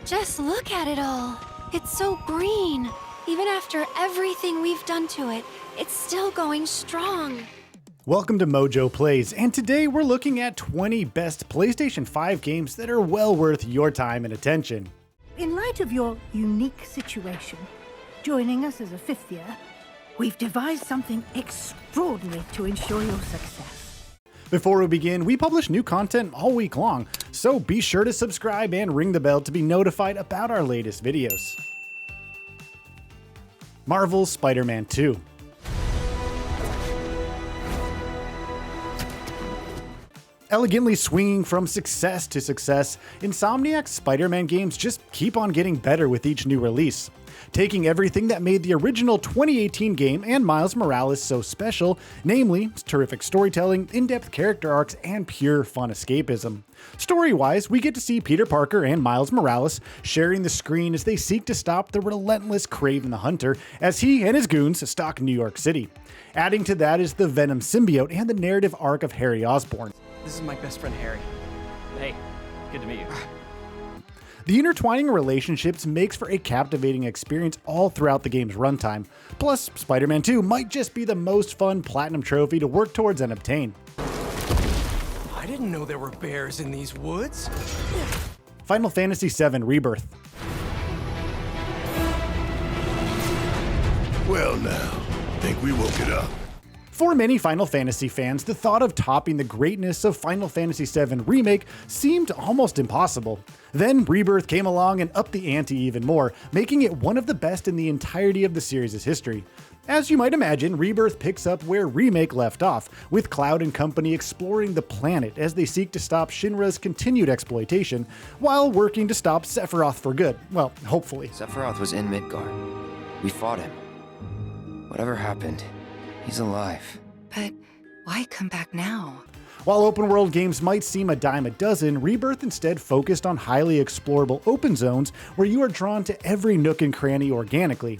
Just look at it all. It's so green. Even after everything we've done to it, it's still going strong. Welcome to MojoPlays, and today we're looking at 20 best PlayStation 5 games that are well worth your time and attention. In light of your unique situation, joining us as a fifth year, we've devised something extraordinary to ensure your success. Before we begin, we publish new content all week long, so be sure to subscribe and ring the bell to be notified about our latest videos. Marvel's Spider-Man 2. Elegantly swinging from success to success, Insomniac's Spider-Man games just keep on getting better with each new release. Taking everything that made the original 2018 game and Miles Morales so special, namely terrific storytelling, in-depth character arcs, and pure fun escapism. Story-wise, we get to see Peter Parker and Miles Morales sharing the screen as they seek to stop the relentless Kraven the Hunter as he and his goons stalk New York City. Adding to that is the Venom symbiote and the narrative arc of Harry Osborn. This is my best friend, Harry. Hey, good to meet you. The intertwining relationships makes for a captivating experience all throughout the game's runtime. Plus, Spider-Man 2 might just be the most fun platinum trophy to work towards and obtain. I didn't know there were bears in these woods. Final Fantasy VII Rebirth. Well now, think we woke it up. For many Final Fantasy fans, the thought of topping the greatness of Final Fantasy VII Remake seemed almost impossible. Then Rebirth came along and upped the ante even more, making it one of the best in the entirety of the series' history. As you might imagine, Rebirth picks up where Remake left off, with Cloud and company exploring the planet as they seek to stop Shinra's continued exploitation, while working to stop Sephiroth for good. Well, hopefully. Sephiroth was in Midgard. We fought him. Whatever happened, he's alive. But why come back now? While open world games might seem a dime a dozen, Rebirth instead focused on highly explorable open zones where you are drawn to every nook and cranny organically.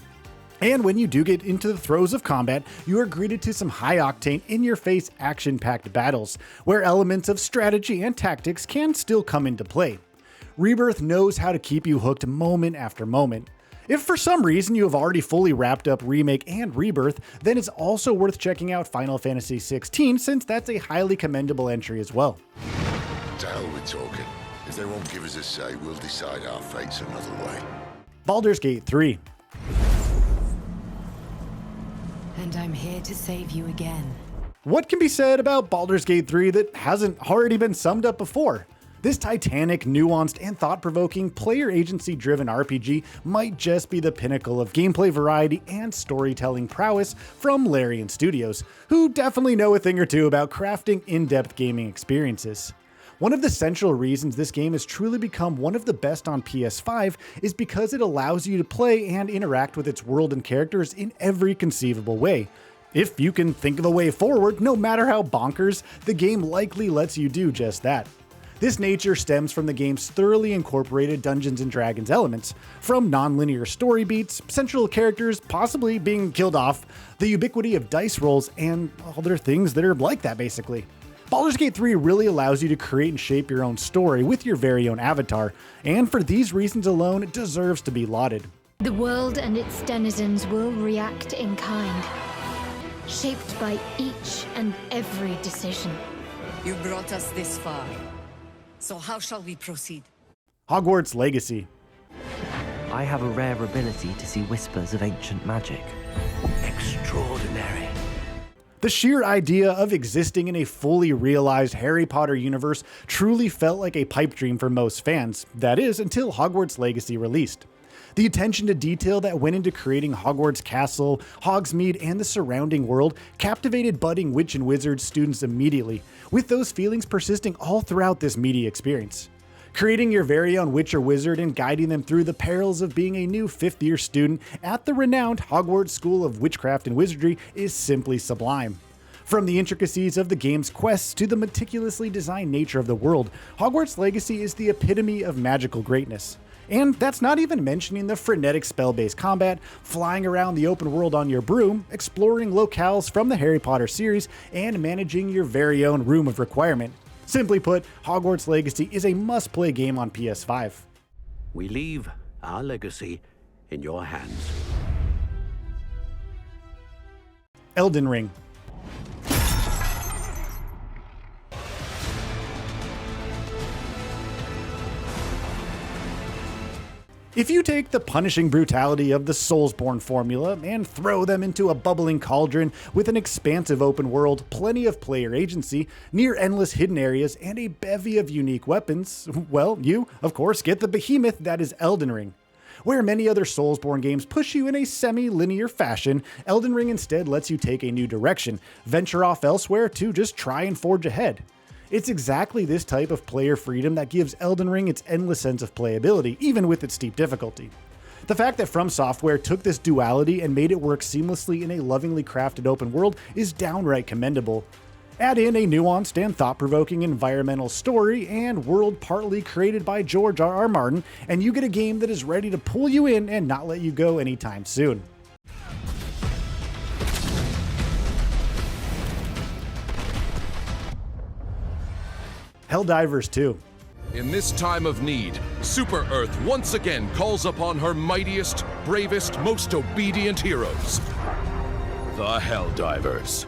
And when you do get into the throes of combat, you are greeted to some high-octane, in-your-face, action-packed battles, where elements of strategy and tactics can still come into play. Rebirth knows how to keep you hooked moment after moment. If for some reason you have already fully wrapped up Remake and Rebirth, then it's also worth checking out Final Fantasy XVI, since that's a highly commendable entry as well. To hell we're talking. If they won't give us a say, we'll decide our fates another way. Baldurs Gate 3. And I'm here to save you again. What can be said about Baldur's Gate 3 that hasn't already been summed up before? This titanic, nuanced, and thought-provoking, player agency-driven RPG might just be the pinnacle of gameplay variety and storytelling prowess from Larian Studios, who definitely know a thing or two about crafting in-depth gaming experiences. One of the central reasons this game has truly become one of the best on PS5 is because it allows you to play and interact with its world and characters in every conceivable way. If you can think of a way forward, no matter how bonkers, the game likely lets you do just that. This nature stems from the game's thoroughly incorporated Dungeons & Dragons elements, from non-linear story beats, central characters possibly being killed off, the ubiquity of dice rolls, and other things that are like that basically. Baldur's Gate 3 really allows you to create and shape your own story with your very own avatar, and for these reasons alone, it deserves to be lauded. The world and its denizens will react in kind, shaped by each and every decision. You brought us this far. So how shall we proceed? Hogwarts Legacy. I have a rare ability to see whispers of ancient magic. Extraordinary. The sheer idea of existing in a fully realized Harry Potter universe truly felt like a pipe dream for most fans, that is, until Hogwarts Legacy released. The attention to detail that went into creating Hogwarts Castle, Hogsmeade, and the surrounding world captivated budding witch and wizard students immediately, with those feelings persisting all throughout this media experience. Creating your very own witch or wizard and guiding them through the perils of being a new fifth-year student at the renowned Hogwarts School of Witchcraft and Wizardry is simply sublime. From the intricacies of the game's quests to the meticulously designed nature of the world, Hogwarts Legacy is the epitome of magical greatness. And that's not even mentioning the frenetic spell-based combat, flying around the open world on your broom, exploring locales from the Harry Potter series, and managing your very own room of requirement. Simply put, Hogwarts Legacy is a must-play game on PS5. We leave our legacy in your hands. Elden Ring. If you take the punishing brutality of the Soulsborne formula and throw them into a bubbling cauldron with an expansive open world, plenty of player agency, near endless hidden areas, and a bevy of unique weapons, well, you, of course, get the behemoth that is Elden Ring. Where many other Soulsborne games push you in a semi-linear fashion, Elden Ring instead lets you take a new direction, venture off elsewhere to just try and forge ahead. It's exactly this type of player freedom that gives Elden Ring its endless sense of playability, even with its steep difficulty. The fact that From Software took this duality and made it work seamlessly in a lovingly crafted open world is downright commendable. Add in a nuanced and thought-provoking environmental story and world partly created by George R.R. Martin, and you get a game that is ready to pull you in and not let you go anytime soon. Helldivers 2. In this time of need, Super Earth once again calls upon her mightiest, bravest, most obedient heroes. The Helldivers.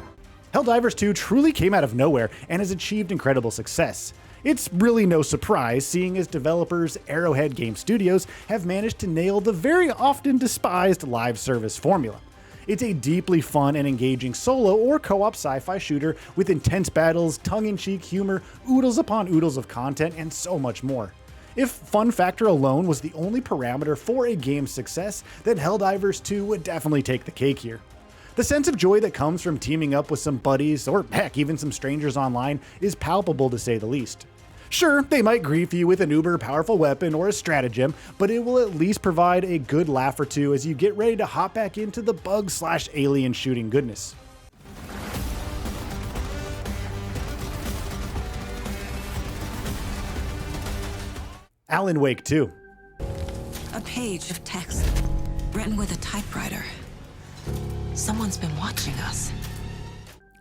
Helldivers 2 truly came out of nowhere and has achieved incredible success. It's really no surprise, seeing as developers Arrowhead Game Studios have managed to nail the very often despised live service formula. It's a deeply fun and engaging solo or co-op sci-fi shooter with intense battles, tongue-in-cheek humor, oodles upon oodles of content, and so much more. If fun factor alone was the only parameter for a game's success, then Helldivers 2 would definitely take the cake here. The sense of joy that comes from teaming up with some buddies, or heck, even some strangers online, is palpable to say the least. Sure, they might grief you with an uber powerful weapon or a stratagem, but it will at least provide a good laugh or two as you get ready to hop back into the bug/alien shooting goodness. Alan Wake 2. A page of text written with a typewriter. Someone's been watching us.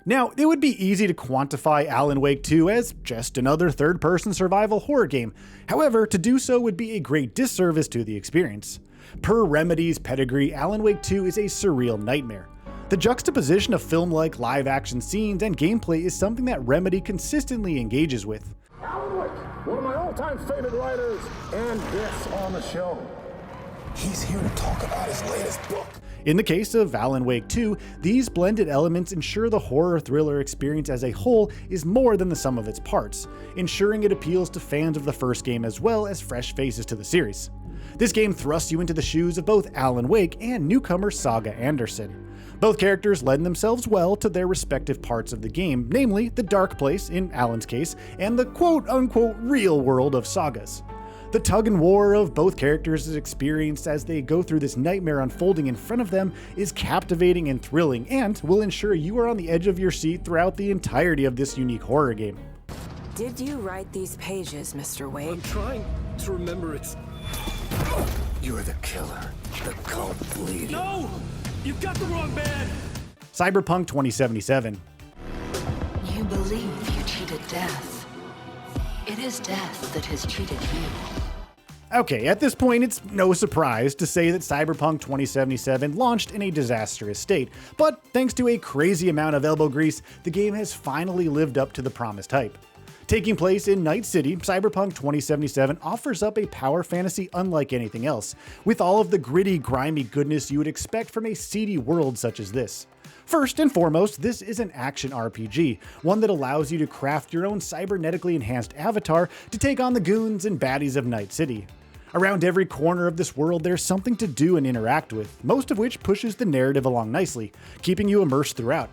Now, it would be easy to quantify Alan Wake 2 as just another third-person survival horror game. However, to do so would be a great disservice to the experience. Per Remedy's pedigree, Alan Wake 2 is a surreal nightmare. The juxtaposition of film-like live-action scenes and gameplay is something that Remedy consistently engages with. Alan Wake, one of my all-time favorite writers, and guests on the show. He's here to talk about his latest book. In the case of Alan Wake 2, these blended elements ensure the horror thriller experience as a whole is more than the sum of its parts, ensuring it appeals to fans of the first game as well as fresh faces to the series. This game thrusts you into the shoes of both Alan Wake and newcomer Saga Anderson. Both characters lend themselves well to their respective parts of the game, namely the dark place, in Alan's case, and the quote-unquote real world of Saga's. The tug and war of both characters is experienced as they go through this nightmare unfolding in front of them is captivating and thrilling, and will ensure you are on the edge of your seat throughout the entirety of this unique horror game. Did you write these pages, Mr. Wake? I'm trying to remember it. You're the killer, the cult leader. No! You've got the wrong man! Cyberpunk 2077. You believe you cheated death. It is death that has cheated you. Okay, at this point, it's no surprise to say that Cyberpunk 2077 launched in a disastrous state, but thanks to a crazy amount of elbow grease, the game has finally lived up to the promised hype. Taking place in Night City, Cyberpunk 2077 offers up a power fantasy unlike anything else, with all of the gritty, grimy goodness you would expect from a seedy world such as this. First and foremost, this is an action RPG, one that allows you to craft your own cybernetically enhanced avatar to take on the goons and baddies of Night City. Around every corner of this world there's something to do and interact with, most of which pushes the narrative along nicely, keeping you immersed throughout.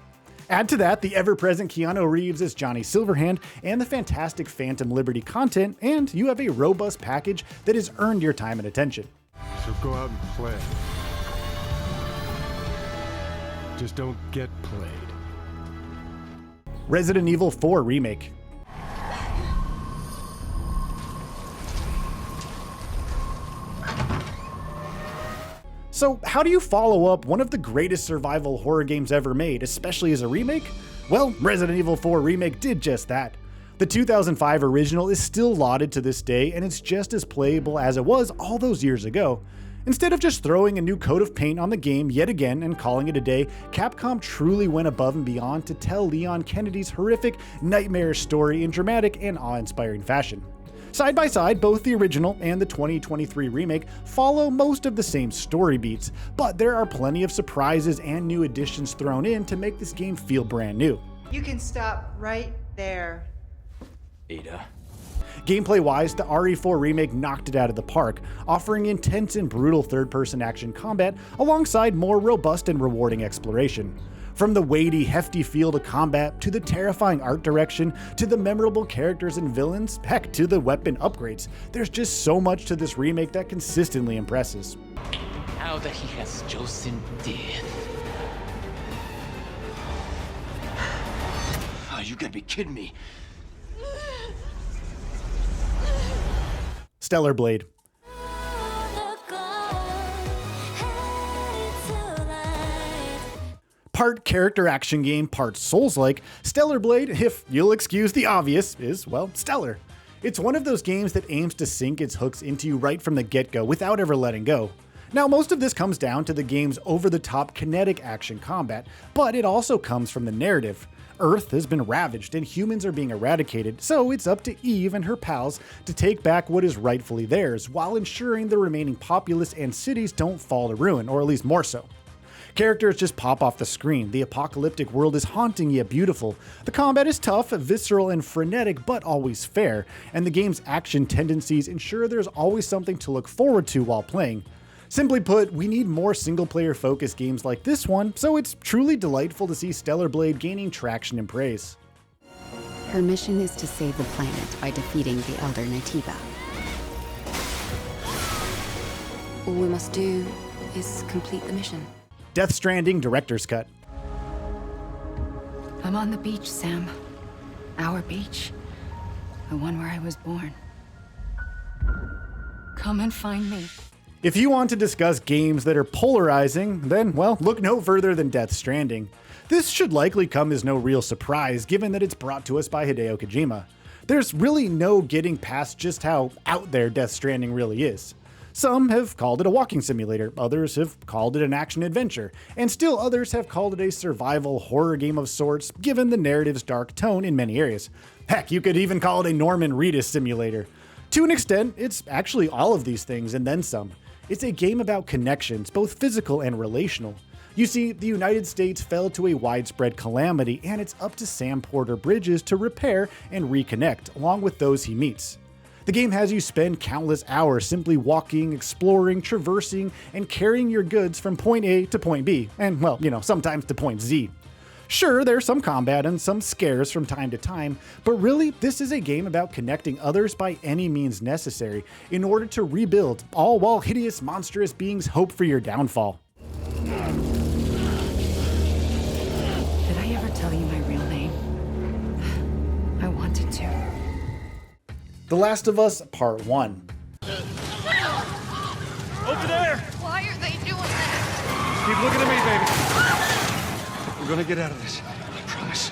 Add to that the ever-present Keanu Reeves as Johnny Silverhand and the fantastic Phantom Liberty content, and you have a robust package that has earned your time and attention. So go out and play. Just don't get played. Resident Evil 4 Remake. So how do you follow up one of the greatest survival horror games ever made, especially as a remake? Well, Resident Evil 4 Remake did just that. The 2005 original is still lauded to this day, and it's just as playable as it was all those years ago. Instead of just throwing a new coat of paint on the game yet again and calling it a day, Capcom truly went above and beyond to tell Leon Kennedy's horrific, nightmarish story in dramatic and awe-inspiring fashion. Side by side, both the original and the 2023 remake follow most of the same story beats, but there are plenty of surprises and new additions thrown in to make this game feel brand new. You can stop right there. Ada. Gameplay-wise, the RE4 remake knocked it out of the park, offering intense and brutal third-person action combat alongside more robust and rewarding exploration. From the weighty, hefty feel to combat, to the terrifying art direction, to the memorable characters and villains, heck, to the weapon upgrades, there's just so much to this remake that consistently impresses. Now that he has chosen death. Oh, you gotta be kidding me. Stellar Blade. Part character action game, part Souls-like, Stellar Blade, if you'll excuse the obvious, is, well, stellar. It's one of those games that aims to sink its hooks into you right from the get-go without ever letting go. Now, most of this comes down to the game's over-the-top kinetic action combat, but it also comes from the narrative. Earth has been ravaged and humans are being eradicated, so it's up to Eve and her pals to take back what is rightfully theirs, while ensuring the remaining populace and cities don't fall to ruin, or at least more so. Characters just pop off the screen, the apocalyptic world is haunting yet beautiful, the combat is tough, visceral, and frenetic but always fair, and the game's action tendencies ensure there's always something to look forward to while playing. Simply put, we need more single-player focused games like this one, so it's truly delightful to see Stellar Blade gaining traction and praise. Her mission is to save the planet by defeating the Elder Natiba. All we must do is complete the mission. Death Stranding Director's Cut. I'm on the beach, Sam. Our beach. The one where I was born. Come and find me. If you want to discuss games that are polarizing, then, well, look no further than Death Stranding. This should likely come as no real surprise, given that it's brought to us by Hideo Kojima. There's really no getting past just how out there Death Stranding really is. Some have called it a walking simulator, others have called it an action-adventure, and still others have called it a survival horror game of sorts, given the narrative's dark tone in many areas. Heck, you could even call it a Norman Reedus simulator. To an extent, it's actually all of these things and then some. It's a game about connections, both physical and relational. You see, the United States fell to a widespread calamity, and it's up to Sam Porter Bridges to repair and reconnect, along with those he meets. The game has you spend countless hours simply walking, exploring, traversing, and carrying your goods from point A to point B, and, well, sometimes to point Z. Sure, there's some combat and some scares from time to time, but really, this is a game about connecting others by any means necessary in order to rebuild, all while hideous, monstrous beings hope for your downfall. Did I ever tell you my real name? I wanted to. The Last of Us Part 1. Over there! Why are they doing that? Keep looking at me, baby. We're gonna get out of this. I promise.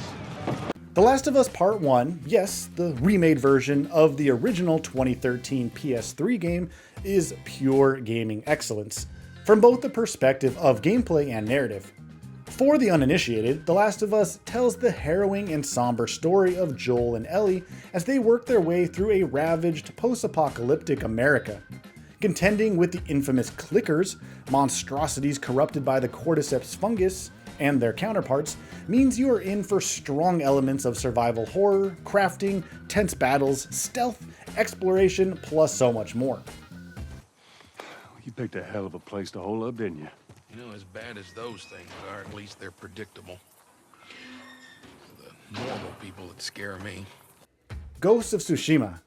The Last of Us Part 1, yes, the remade version of the original 2013 PS3 game, is pure gaming excellence, from both the perspective of gameplay and narrative. For the uninitiated, The Last of Us tells the harrowing and somber story of Joel and Ellie as they work their way through a ravaged, post-apocalyptic America. Contending with the infamous clickers, monstrosities corrupted by the cordyceps fungus, and their counterparts, means you are in for strong elements of survival horror, crafting, tense battles, stealth, exploration, plus so much more. You picked a hell of a place to hole up, didn't you? As bad as those things are, at least they're predictable. The normal people that scare me. Ghost of Tsushima.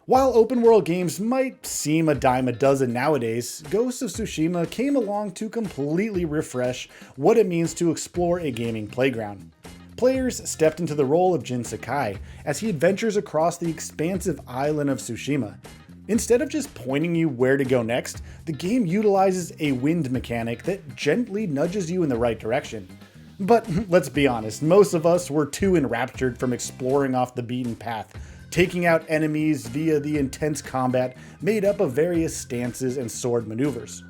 While open world games might seem a dime a dozen nowadays, Ghost of Tsushima came along to completely refresh what it means to explore a gaming playground. Players stepped into the role of Jin Sakai as he adventures across the expansive island of Tsushima. Instead of just pointing you where to go next, the game utilizes a wind mechanic that gently nudges you in the right direction. But let's be honest, most of us were too enraptured from exploring off the beaten path, taking out enemies via the intense combat made up of various stances and sword maneuvers.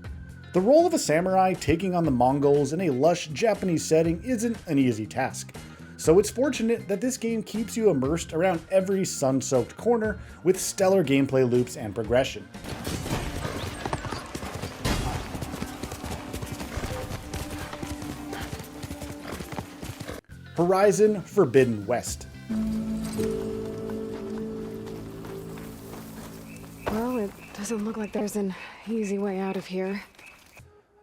The role of a samurai taking on the Mongols in a lush Japanese setting isn't an easy task, so it's fortunate that this game keeps you immersed around every sun-soaked corner with stellar gameplay loops and progression. Horizon Forbidden West. Well, it doesn't look like there's an easy way out of here.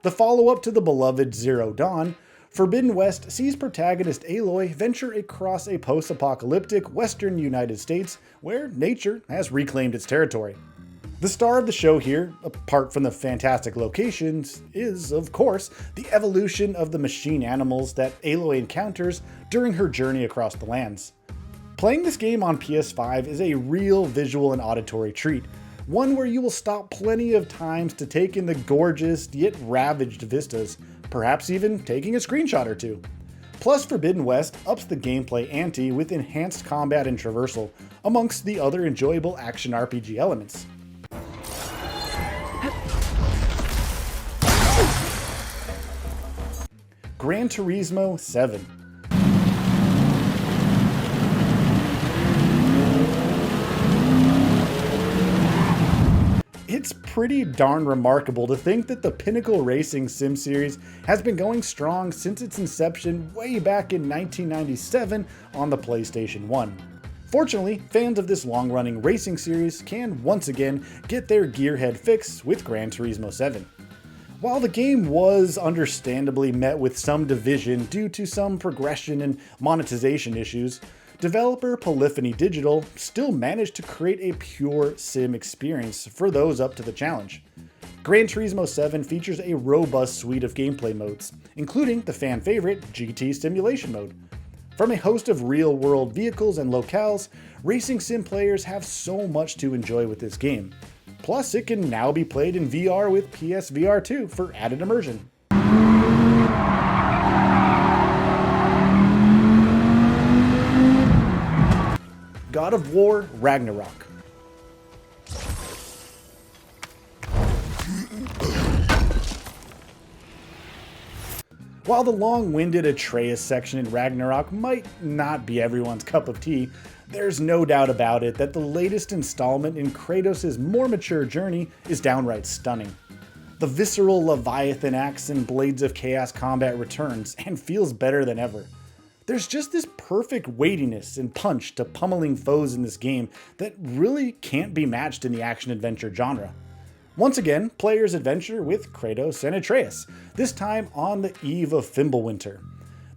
The follow-up to the beloved Zero Dawn, Forbidden West sees protagonist Aloy venture across a post-apocalyptic western United States where nature has reclaimed its territory. The star of the show here, apart from the fantastic locations, is, of course, the evolution of the machine animals that Aloy encounters during her journey across the lands. Playing this game on PS5 is a real visual and auditory treat, one where you will stop plenty of times to take in the gorgeous yet ravaged vistas, perhaps even taking a screenshot or two. Plus, Forbidden West ups the gameplay ante with enhanced combat and traversal, amongst the other enjoyable action RPG elements. Gran Turismo 7. It's pretty darn remarkable to think that the pinnacle racing sim series has been going strong since its inception way back in 1997 on the PlayStation 1. Fortunately, fans of this long-running racing series can once again get their gearhead fix with Gran Turismo 7. While the game was understandably met with some division due to some progression and monetization issues, developer Polyphony Digital still managed to create a pure sim experience for those up to the challenge. Gran Turismo 7 features a robust suite of gameplay modes, including the fan favorite GT Simulation mode. From a host of real-world vehicles and locales, racing sim players have so much to enjoy with this game. Plus, it can now be played in VR with PSVR 2 for added immersion. God of War Ragnarok. While the long-winded Atreus section in Ragnarok might not be everyone's cup of tea, there's no doubt about it that the latest installment in Kratos' more mature journey is downright stunning. The visceral Leviathan axe and Blades of Chaos combat returns and feels better than ever. There's just this perfect weightiness and punch to pummeling foes in this game that really can't be matched in the action-adventure genre. Once again, players adventure with Kratos and Atreus, this time on the eve of Fimbulwinter.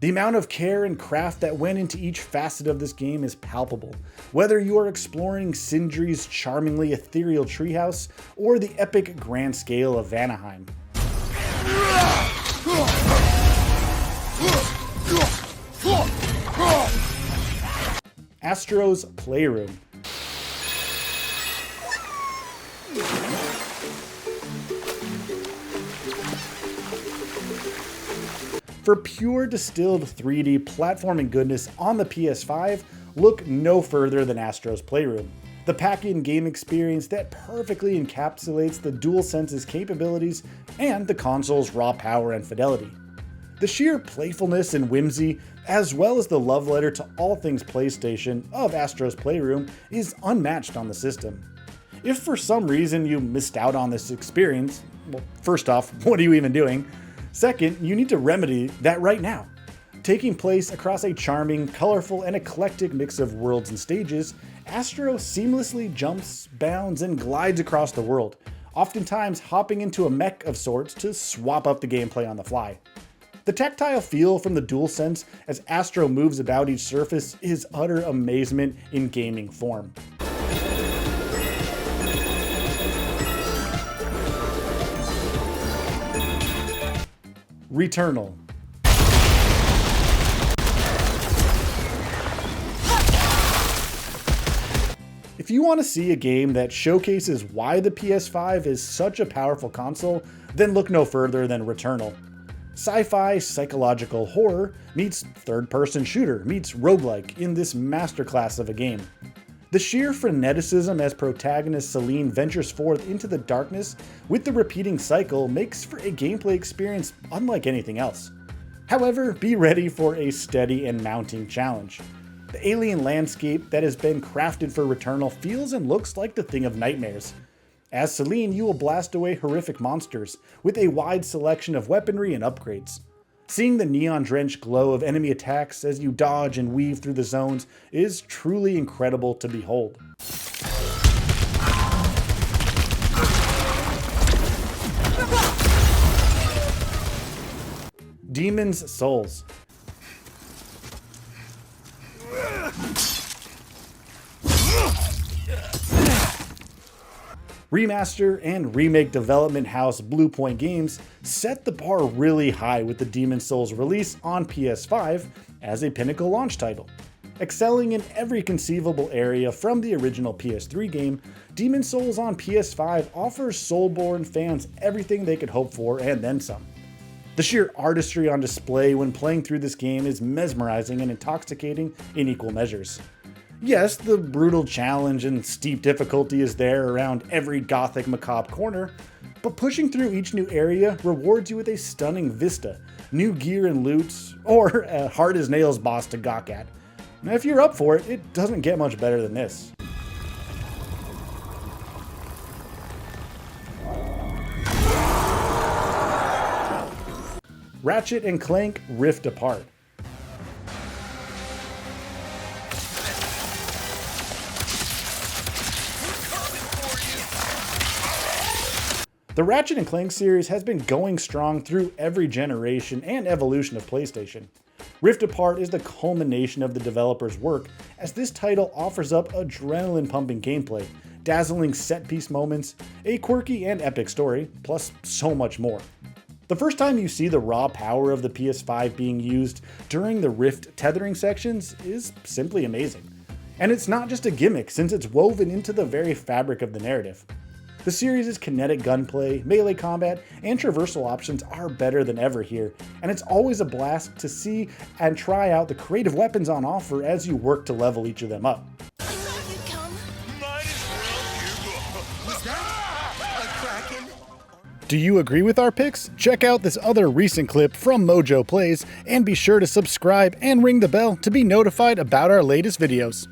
The amount of care and craft that went into each facet of this game is palpable, whether you are exploring Sindri's charmingly ethereal treehouse or the epic grand scale of Vanaheim. Astros Playroom. For pure distilled 3D platforming goodness on the PS5, look no further than Astros Playroom, the pack-in game experience that perfectly encapsulates the DualSense's capabilities and the console's raw power and fidelity. The sheer playfulness and whimsy, as well as the love letter to all things PlayStation of Astros Playroom, is unmatched on the system. If for some reason you missed out on this experience, well, first off, what are you even doing? Second, you need to remedy that right now. Taking place across a charming, colorful, and eclectic mix of worlds and stages, Astro seamlessly jumps, bounds, and glides across the world, oftentimes hopping into a mech of sorts to swap up the gameplay on the fly. The tactile feel from the DualSense as Astro moves about each surface is utter amazement in gaming form. Returnal. If If you want to see a game that showcases why the PS5 is such a powerful console, then look no further than Returnal. Sci-fi psychological horror meets third-person shooter meets roguelike in this masterclass of a game. The sheer freneticism as protagonist Celine ventures forth into the darkness with the repeating cycle makes for a gameplay experience unlike anything else. However, be ready for a steady and mounting challenge. The alien landscape that has been crafted for Returnal feels and looks like the thing of nightmares. As Celine, you will blast away horrific monsters with a wide selection of weaponry and upgrades. Seeing the neon-drenched glow of enemy attacks as you dodge and weave through the zones is truly incredible to behold. Demon's Souls. Remaster and remake development house Bluepoint Games set the bar really high with the Demon's Souls release on PS5 as a pinnacle launch title. Excelling in every conceivable area from the original PS3 game, Demon's Souls on PS5 offers Soulborn fans everything they could hope for and then some. The sheer artistry on display when playing through this game is mesmerizing and intoxicating in equal measures. Yes, the brutal challenge and steep difficulty is there around every gothic macabre corner, but pushing through each new area rewards you with a stunning vista, new gear and loot, or a hard-as-nails boss to gawk at. Now, if you're up for it, it doesn't get much better than this. Ratchet & Clank Rift Apart. The Ratchet & Clank series has been going strong through every generation and evolution of PlayStation. Rift Apart is the culmination of the developer's work, as this title offers up adrenaline-pumping gameplay, dazzling set-piece moments, a quirky and epic story, plus so much more. The first time you see the raw power of the PS5 being used during the Rift tethering sections is simply amazing. And it's not just a gimmick, since it's woven into the very fabric of the narrative. The series' kinetic gunplay, melee combat, and traversal options are better than ever here, and it's always a blast to see and try out the creative weapons on offer as you work to level each of them up. Do you agree with our picks? Check out this other recent clip from MojoPlays, and be sure to subscribe and ring the bell to be notified about our latest videos.